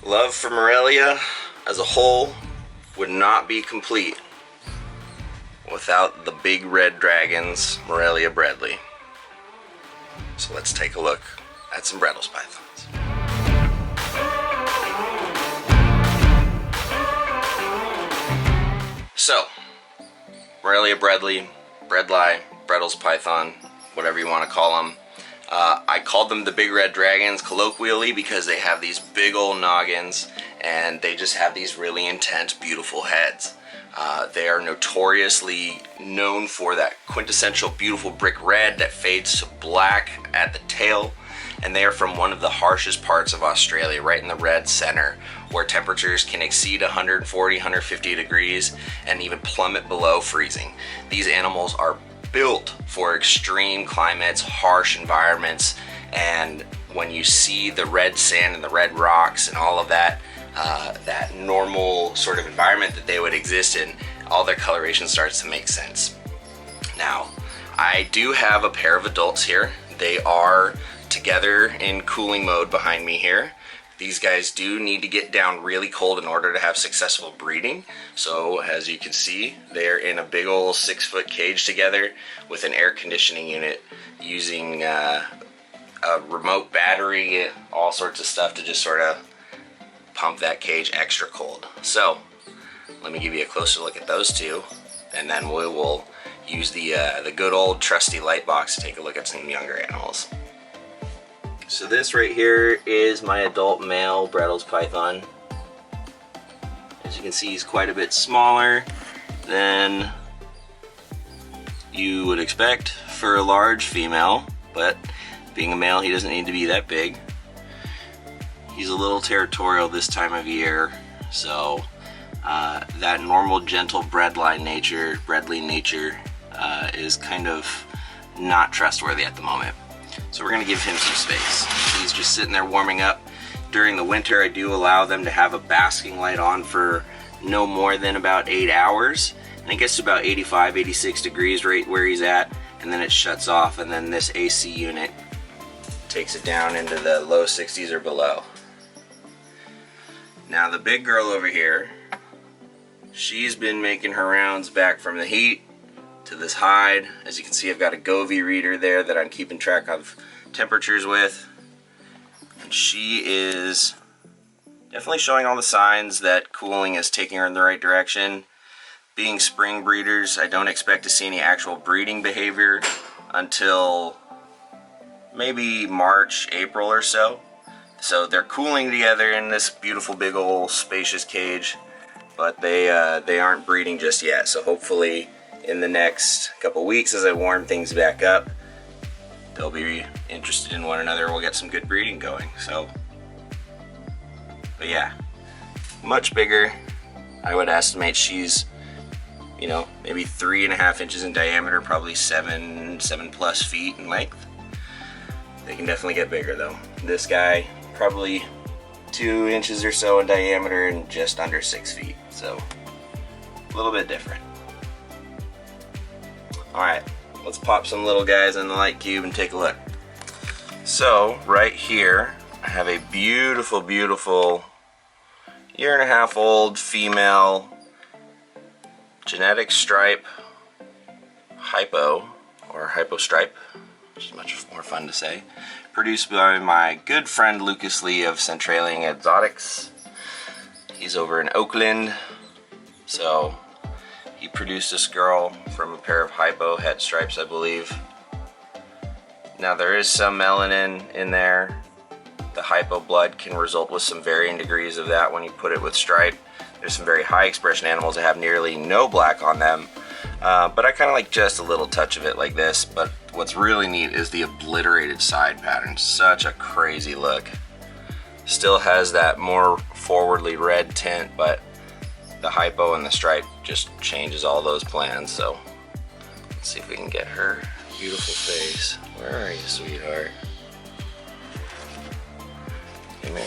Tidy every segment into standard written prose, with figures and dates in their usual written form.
Love for Morelia as a whole would not be complete without the big red dragons, Morelia bredli. So let's take a look at some Bredl's pythons. So, Morelia bredli, Bredl's python, whatever you want to call them. I called them the big red dragons colloquially because they have these big old noggins and they just have these really intense, beautiful heads. They are notoriously known for that quintessential beautiful brick red that fades to black at the tail, and they are from one of the harshest parts of Australia, right in the red center, where temperatures can exceed 140, 150 degrees and even plummet below freezing. These animals are built for extreme climates, harsh environments, and when you see the red sand and the red rocks and all of that, that normal sort of environment that they would exist in, all their coloration starts to make sense. Now, I do have a pair of adults here. They are together in cooling mode behind me here. These guys do need to get down really cold in order to have successful breeding. So as you can see, they're in a big old 6-foot cage together with an air conditioning unit using a remote battery, all sorts of stuff to just sort of pump that cage extra cold. So let me give you a closer look at those two, and then we will use the good old trusty light box to take a look at some younger animals. So this right here is my adult male Bredl's python. As you can see, he's quite a bit smaller than you would expect for a large female, but being a male, he doesn't need to be that big. He's a little territorial this time of year, so that normal gentle bredli nature is kind of not trustworthy at the moment. So we're going to give him some space. He's just sitting there warming up. During the winter, I do allow them to have a basking light on for no more than about 8 hours. And it gets to about 85, 86 degrees right where he's at, and then it shuts off, and then this AC unit takes it down into the low 60s or below. Now the big girl over here, she's been making her rounds back from the heat to this hide. As you can see, I've got a Govee reader there that I'm keeping track of temperatures with, and she is definitely showing all the signs that cooling is taking her in the right direction. Being spring breeders, I don't expect to see any actual breeding behavior until maybe March, April or so. So they're cooling together in this beautiful big old spacious cage, but they aren't breeding just yet. So hopefully in the next couple weeks, as I warm things back up, they'll be interested in one another. We'll get some good breeding going. So, but yeah, much bigger. I would estimate she's, you know, maybe 3.5 inches in diameter, probably 7+ feet in length. They can definitely get bigger though. This guy, probably 2 inches or so in diameter and just under 6 feet. So, a little bit different. Alright, let's pop some little guys in the light cube and take a look. So, right here, I have a beautiful, beautiful 1.5 year old female genetic stripe hypo, or hypo stripe, which is much more fun to say, produced by my good friend Lucas Lee of Centralian Exotics. He's over in Oakland, so he produced this girl from a pair of hypo head stripes, I believe. Now there is some melanin in there. The hypo blood can result with some varying degrees of that when you put it with stripe. There's some very high expression animals that have nearly no black on them, but I kind of like just a little touch of it like this. But what's really neat is the obliterated side pattern. Such a crazy look. Still has that more forwardly red tint, but the hypo and the stripe just changes all those plans. So let's see if we can get her beautiful face. Where are you, sweetheart? Come here.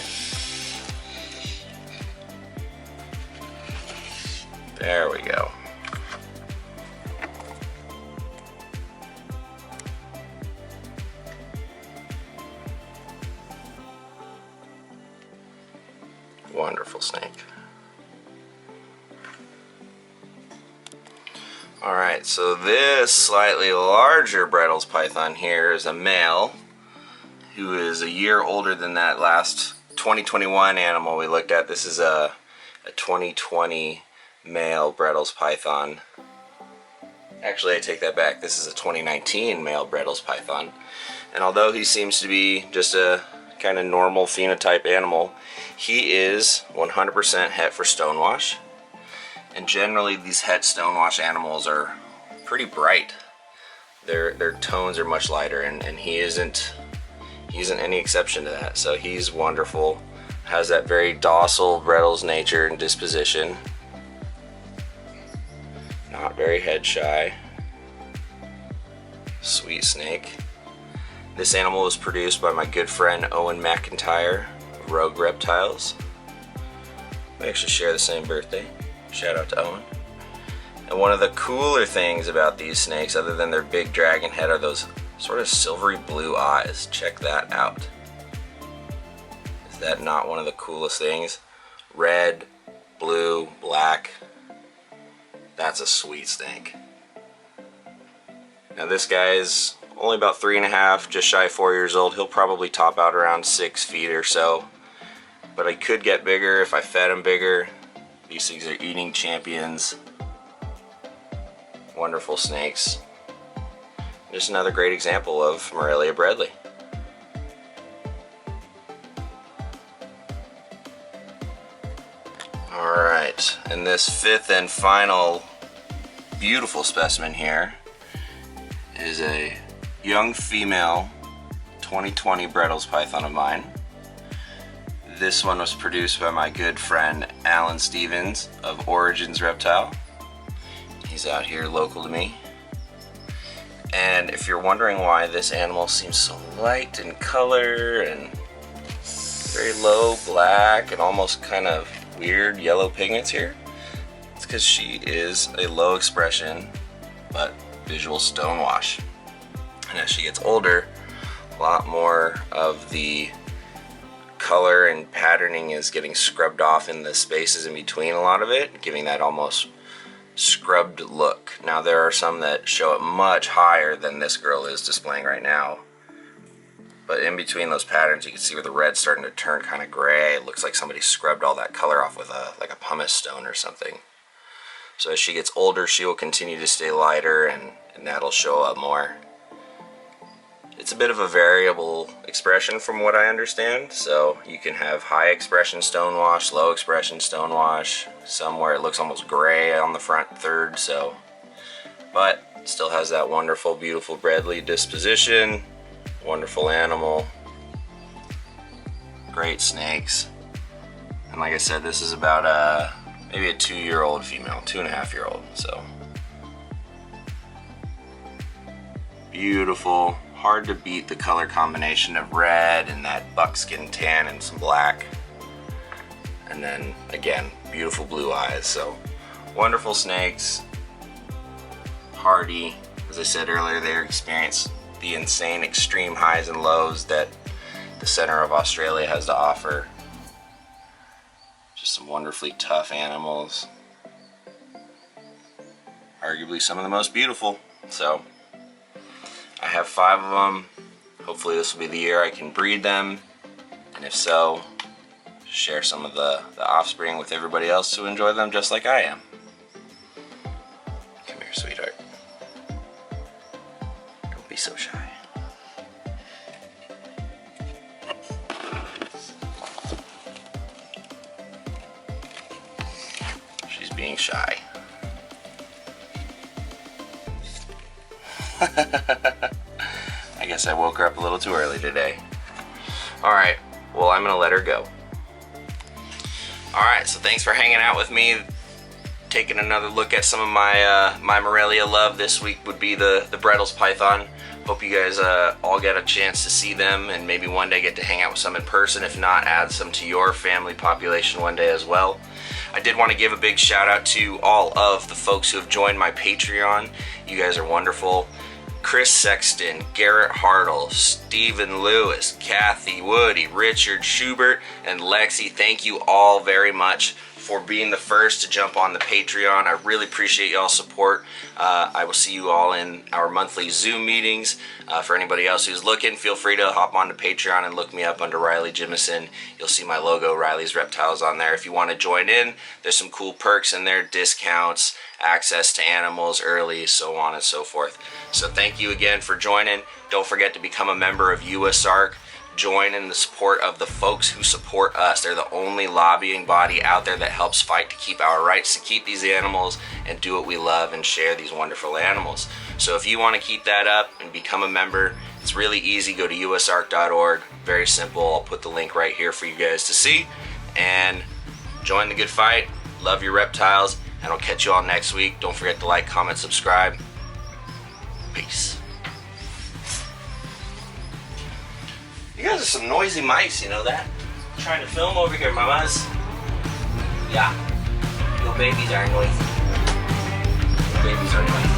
There we go. Wonderful snake. Alright, so this slightly larger Bredl's python here is a male who is a year older than that last 2021 animal we looked at. This is a 2020 male Bredl's python. Actually, I take that back. This is a 2019 male Bredl's python. And although he seems to be just a kind of normal phenotype animal, he is 100% het for stonewash. And generally these het stonewash animals are pretty bright. Their tones are much lighter, and he isn't any exception to that. So he's wonderful. Has that very docile Bredl's nature and disposition. Not very head shy. Sweet snake. This animal was produced by my good friend Owen McIntyre of Rogue Reptiles. We actually share the same birthday. Shout out to Owen. And one of the cooler things about these snakes, other than their big dragon head, are those sort of silvery blue eyes. Check that out. Is that not one of the coolest things? Red, blue, black. That's a sweet snake. Now this guy is only about 3.5, just shy of 4 years old. He'll probably top out around 6 feet or so. But I could get bigger if I fed him bigger. These things are eating champions. Wonderful snakes. Just another great example of Morelia bredli. Alright, and this fifth and final beautiful specimen here is a young female 2020 Bredl's python of mine. This one was produced by my good friend Alan Stevens of Origins Reptile. He's out here local to me. And if you're wondering why this animal seems so light in color and very low black and almost kind of weird yellow pigments here, it's because she is a low expression but visual stonewash. And as she gets older, a lot more of the color and patterning is getting scrubbed off in the spaces in between a lot of it, giving that almost scrubbed look. Now there are some that show it much higher than this girl is displaying right now, but in between those patterns you can see where the red's starting to turn kind of gray. It looks like somebody scrubbed all that color off with like a pumice stone or something. So as she gets older, she will continue to stay lighter, and that'll show up more. It's a bit of a variable expression from what I understand, so you can have high expression stonewash, low expression stonewash, some where it looks almost gray on the front third, so, but still has that wonderful, beautiful bredli disposition, wonderful animal, great snakes, and like I said, this is about maybe a 2-year-old female, 2.5-year-old, so beautiful. Hard to beat the color combination of red and that buckskin tan and some black, and then again beautiful blue eyes. So wonderful snakes, hardy. As I said earlier, they experience the insane extreme highs and lows that the center of Australia has to offer. Just some wonderfully tough animals, arguably some of the most beautiful. So I have 5 of them. Hopefully this will be the year I can breed them, and if so, share some of the offspring with everybody else who enjoy them just like I am. Come here, sweetheart. Don't be so shy. She's being shy. I guess I woke her up a little too early today. Alright, well I'm gonna let her go. Alright, so thanks for hanging out with me, taking another look at some of my my Morelia love. This week would be the Bredl's python. Hope you guys all get a chance to see them, and maybe one day get to hang out with some in person. If not, add some to your family population one day as well. I did want to give a big shout out to all of the folks who have joined my Patreon. You guys are wonderful. Chris Sexton, Garrett Hartle, Stephen Lewis, Kathy Woody, Richard Schubert, and Lexi. Thank you all very much for being the first to jump on the Patreon. I really appreciate y'all's support. I will see you all in our monthly Zoom meetings. For anybody else who's looking, feel free to hop on to Patreon and look me up under Riley Jimison. You'll see my logo, Riley's Reptiles, on there. If you want to join in, there's some cool perks in there, discounts, access to animals early, so on and so forth. So thank you again for joining. Don't forget to become a member of USARC. Join in the support of the folks who support us. They're the only lobbying body out there that helps fight to keep our rights to keep these animals and do what we love and share these wonderful animals. So if you want to keep that up and become a member, it's really easy. Go to usarc.org. Very simple. I'll put the link right here for you guys to see. And join the good fight. Love your reptiles. And I'll catch you all next week. Don't forget to like, comment, subscribe. Peace. You guys are some noisy mice, you know that? I'm trying to film over here, mamas. Yeah. Your babies are noisy. Your babies are noisy.